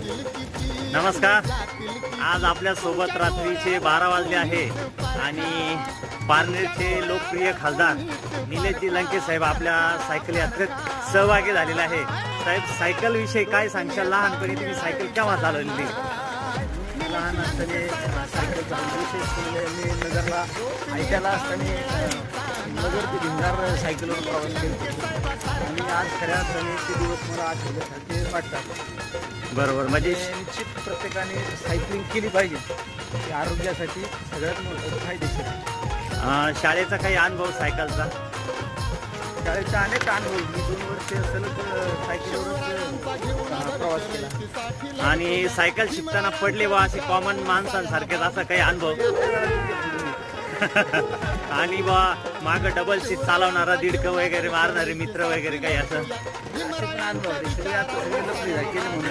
नमस्कार. आज आपल्या सोबत रात्रीचे 12 वाजले आहे आणि पारनेरचे लोकप्रिय खासदार निलेशजी लंके साहेब आपल्या सायकल यात्रेत सहभागी झालेले आहे. साहेब, सायकल विषयी काय सांगशाल? लहानपणी तुम्ही सायकल केव्हा चालवली? लहान असताना सायकल मी नगरला ऐकायला असताना नगर ते भिंगार सायकलवर प्रवास केला आणि आज खऱ्या अर्थाने ते दिवस मला आठवल्यासारखे वाटतात. बरोबर, म्हणजे निश्चित प्रत्येकाने सायकलिंग केली पाहिजे. ते आरोग्यासाठी सगळ्यात मोठं फायदेशीर आहे. शाळेचा काही अनुभव सायकलचा? शाळेचा अनेक अनुभव. मी 2 वर्ष सलग सायकलवरच प्रवास केला. आणि सायकल शिकताना पडले बा असे कॉमन माणसांसारखेच असा काही अनुभव? आणि बा मागं डबल सीट चालवणारा, दीडकं वगैरे मारणारे मित्र वगैरे काही असं? असे पण अनुभव आहे. सगळे आता सगळे लपले केले म्हणून